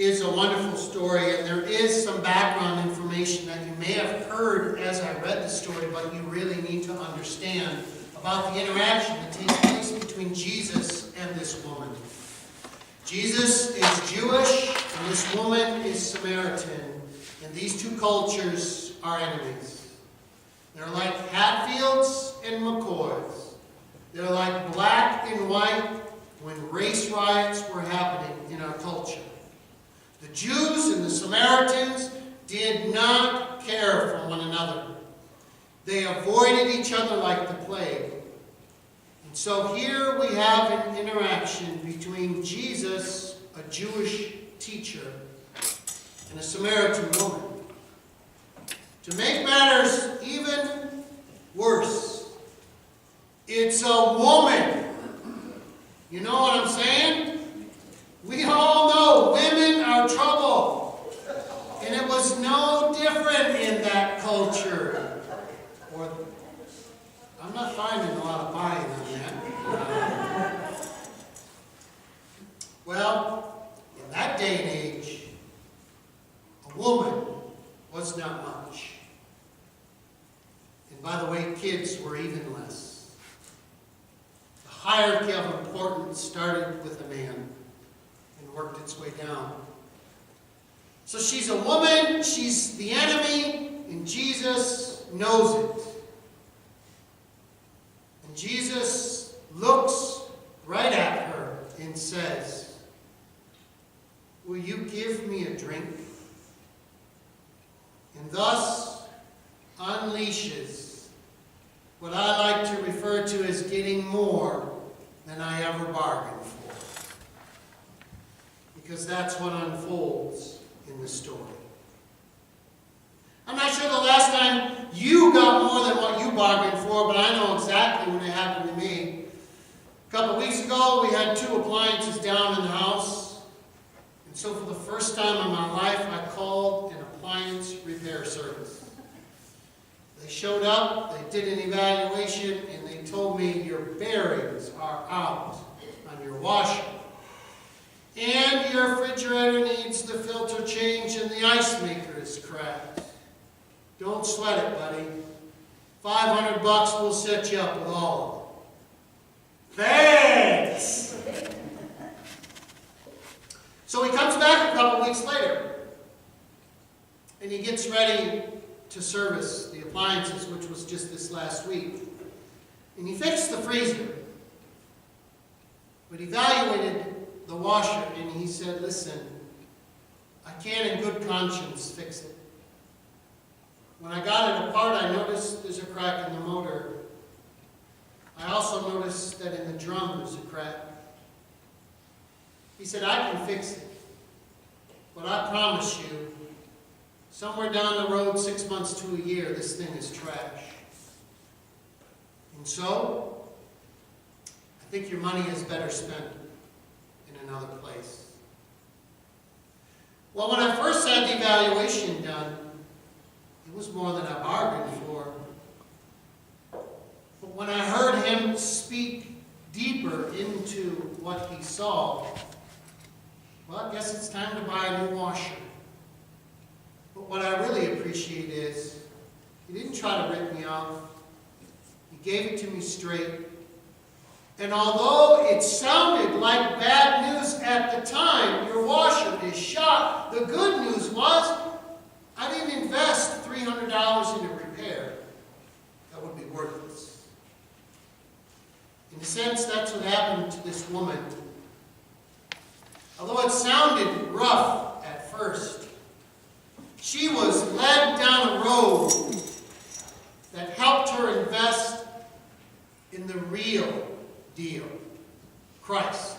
is a wonderful story, and there is some background information that you may have heard as I read the story, but you really need to understand about the interaction that takes place between Jesus and this woman. Jesus is Jewish, and this woman is Samaritan, and these two cultures are enemies. They're like Hatfields and McCoys. They're like black and white when race riots were happening in our culture. The Jews and the Samaritans did not care for one another. They avoided each other like the plague. And so here we have an interaction between Jesus, a Jewish teacher, and a Samaritan woman. To make matters even worse, it's a woman. You know what I'm saying? We all know women are trouble. And it was no different in that culture. Or, I'm not finding a lot of buying on that. Well, in that day and age, a woman was not much. And by the way, kids were even less. The hierarchy of importance started with a man and worked its way down. So she's a woman, she's the enemy, and Jesus knows it. And Jesus looks right at her and says, "Will you give me a drink?" And thus unleashes what I like to refer to as getting more than I ever bargained for. Because that's what unfolds in the story. I'm not sure the last time you got more than what you bargained for, but I know exactly when it happened to me. A couple weeks ago, we had 2 appliances down in the house. And so for the first time in my life, I called an appliance repair service. They showed up, they did an evaluation, and they told me your bearings are out on your washer. And your refrigerator needs the filter change and the ice maker is cracked. Don't sweat it, buddy. $500 will set you up with all of them. Thanks! So he comes back a couple weeks later, and he gets ready to service the appliances, which was just this last week. And he fixed the freezer, but evaluated the washer, and he said, "Listen, I can't in good conscience fix it. When I got it apart, I noticed there's a crack in the motor. I also noticed that in the drum there's a crack." He said, "I can fix it, but I promise you, somewhere down the road, 6 months to a year, this thing is trash. And so, I think your money is better spent in another place." Well, when I first had the evaluation done, it was more than I bargained for. But when I heard him speak deeper into what he saw, well, I guess it's time to buy a new washer. But what I really appreciate is, he didn't try to rip me off. He gave it to me straight. And although it sounded like bad news at the time, your washer is shot, the good news was, I didn't invest $300 in a repair. That would be worthless. In a sense, that's what happened to this woman. Although it sounded rough at first, she was led down a road that helped her invest in the real deal, Christ,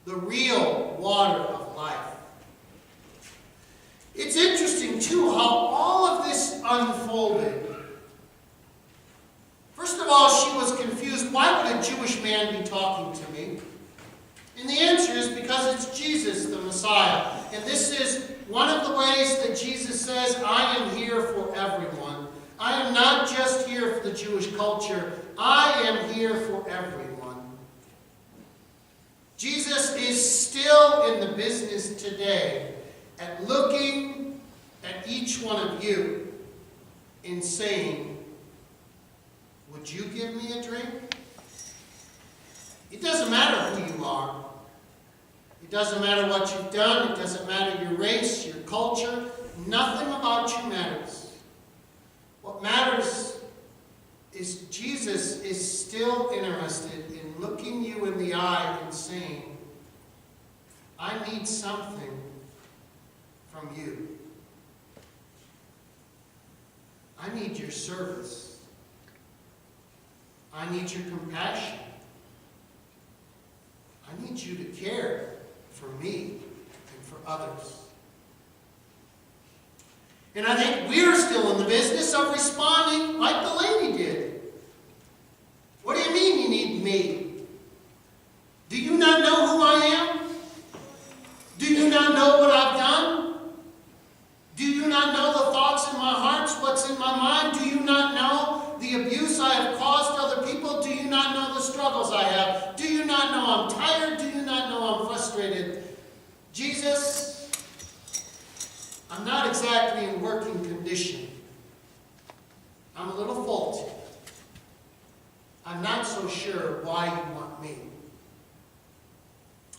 the real water of life. It's interesting, too, how all of this unfolded. First of all, she was confused. Why would a Jewish man be talking to me? And the answer is because it's Jesus, the Messiah. And this is one of the ways that Jesus says, "I am here for everyone. I am not just here for the Jewish culture. I am here for everyone." Jesus is still still in the business today at looking at each one of you and saying, would you give me a drink? It doesn't matter who you are. It doesn't matter what you've done. It doesn't matter your race, your culture. Nothing about you matters. What matters is Jesus is still interested in looking you in the eye and saying, I need something from you. I need your service. I need your compassion. I need you to care for me and for others. And I think we're still in the business of responding like the lady did. What do you mean you need me? Do you not know who I am? Do you not know what I've done? Do you not know the thoughts in my heart, what's in my mind? Do you not know the abuse I have caused other people? Do you not know the struggles I have? Do you not know I'm tired? Do you not know I'm frustrated? Jesus, I'm not exactly in working condition. I'm a little faulty. I'm not so sure why you want me.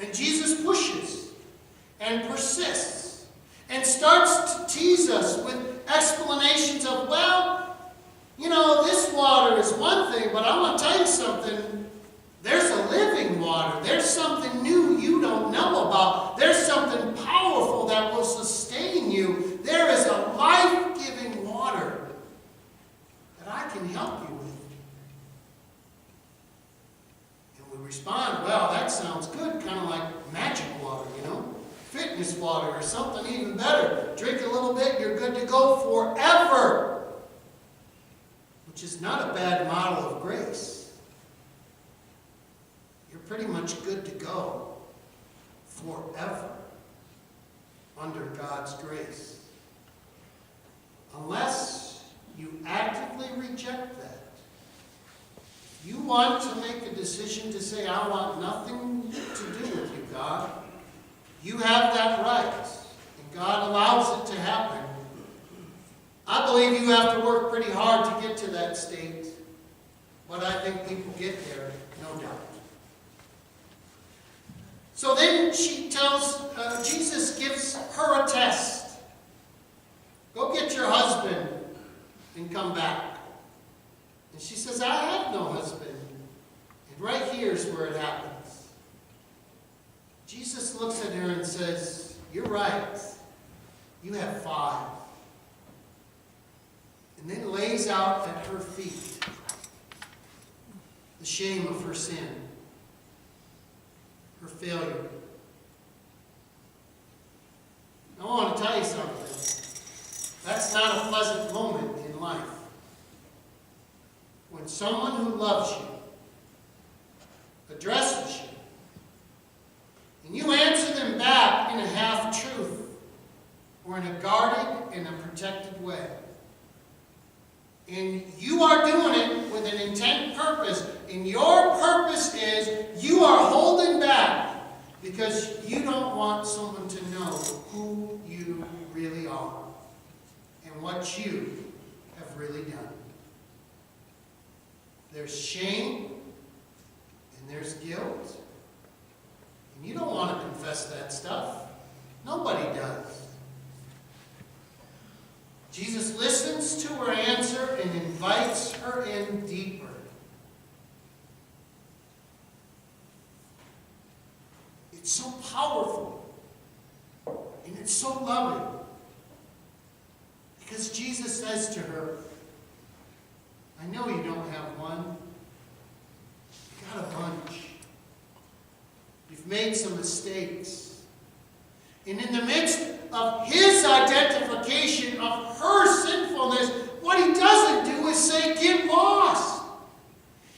And Jesus pushes and persists and starts to tease us with explanations of, well, you know, this water is one thing, but I want to tell you something. There's a living water. There's something new you don't know about. There's something powerful that will sustain you. There is a life-giving water that I can help you with. And we respond, well, that sounds good, kind of like magic water, you know? Fitness water or something even better. Drink a little bit, you're good to go forever. Which is not a bad model of grace. You're pretty much good to go forever under God's grace. Unless you actively reject that. You want to make a decision to say, I want nothing to do with you, God. You have that right. And God allows it to happen. I believe you have to work pretty hard to get to that state. But I think people get there, no doubt. So then she tells, Jesus gives her a test. Go get your husband and come back. And she says, I have no husband. And right here is where it happens. Jesus looks at her and says, you're right. You have 5. And then lays out at her feet the shame of her sin, her failure. I want to tell you something. That's not a pleasant moment in life. When someone who loves you addresses you, and you answer them back in a half-truth or in a guarded and a protected way. And you are doing it with an intent purpose. And your purpose is you are holding back because you don't want someone to know who you really are and what you have really done. There's shame and there's guilt. And you don't want to confess that stuff. Nobody does. Jesus listens to her answer and invites her in deeper. It's so powerful. And it's so loving. Because Jesus says to her, I know you don't have one. You got a bunch. You've made some mistakes. And in the midst of his identification of her sinfulness, what he doesn't do is say, get lost.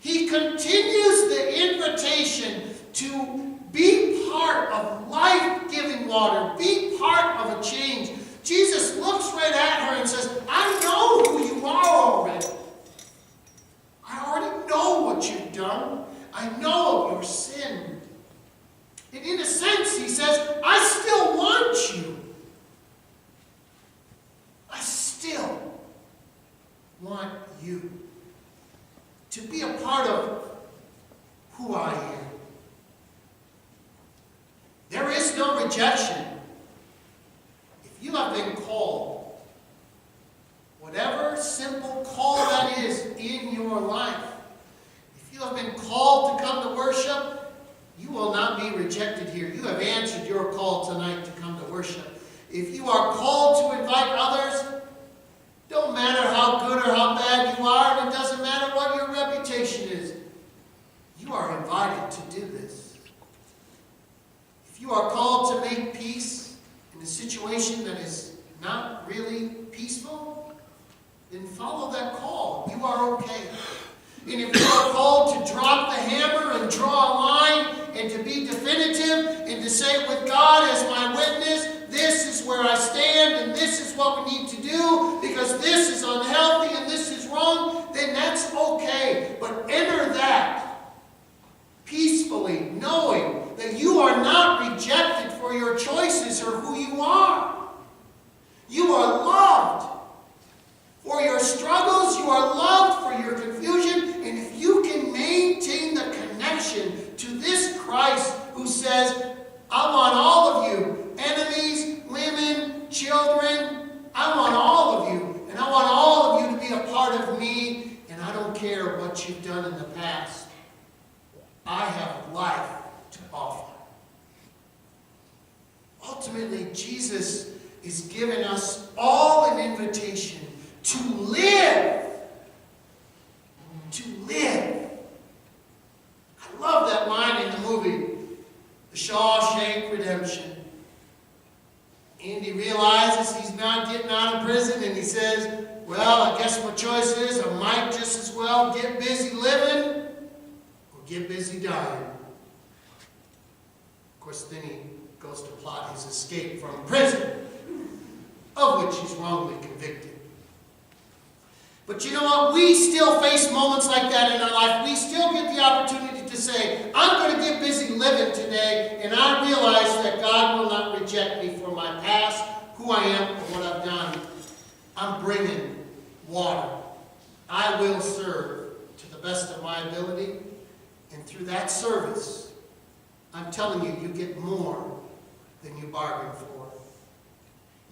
He continues the invitation to be part of life-giving water, be part of a change. Jesus looks right at her and says, I know who you are already. I already know what you've done. I know of your sin. And in a sense, he says, no rejection. If you have been called, whatever simple call that is in your life, if you have been called to come to worship, you will not be rejected here. You have answered your call tonight to come to worship. If you are called to invite others, don't matter how good or how bad you are, and it doesn't matter what your reputation is, you are invited to do this. If you are called to make peace in a situation that is not really peaceful, then follow that call. You are okay. And if you are called to drop the hammer and draw a line and to be definitive and to say with God as my witness, this is where I stand and this is what we need to do because this is unhealthy and this is wrong, then that's okay. But enter that peacefully, knowing that you are not rejected for your choices or who you are. You are loved for your struggles. You are loved for your confusion. And if you can maintain the connection to this Christ who says, I want all of you, enemies, women, children, I want all of you. And I want all of you to be a part of me. And I don't care what you've done in the past. I have life to offer. Ultimately, Jesus is giving us all an invitation to live. To live. I love that line in the movie, The Shawshank Redemption. Andy realizes he's not getting out of prison and he says, well, I guess my choice is I might just as well get busy living or get busy dying. Of course, then he goes to plot his escape from prison, of which he's wrongly convicted. But you know what? We still face moments like that in our life. We still get the opportunity to say, I'm going to get busy living today, and I realize that God will not reject me for my past, who I am, or what I've done. I'm bringing water. I will serve to the best of my ability, and through that service, I'm telling you, you get more than you bargained for.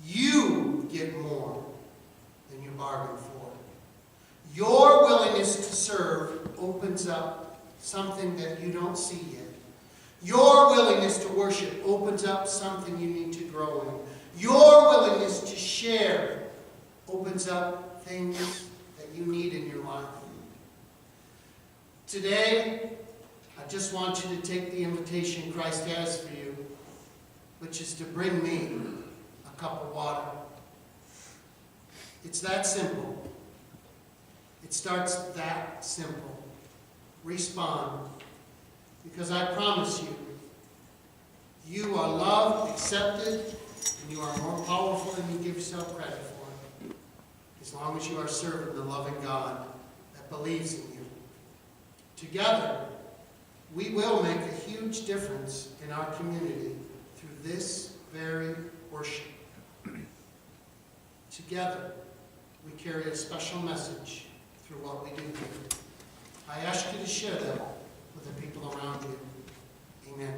You get more than you bargained for. Your willingness to serve opens up something that you don't see yet. Your willingness to worship opens up something you need to grow in. Your willingness to share opens up things that you need in your life. Today, I just want you to take the invitation Christ has for you, which is to bring me a cup of water. It's that simple. It starts that simple. Respond. Because I promise you, you are loved, accepted, and you are more powerful than you give yourself credit for. As long as you are serving the loving God that believes in you. Together, we will make a huge difference in our community through this very worship. Together, we carry a special message through what we do here. I ask you to share that with the people around you. Amen.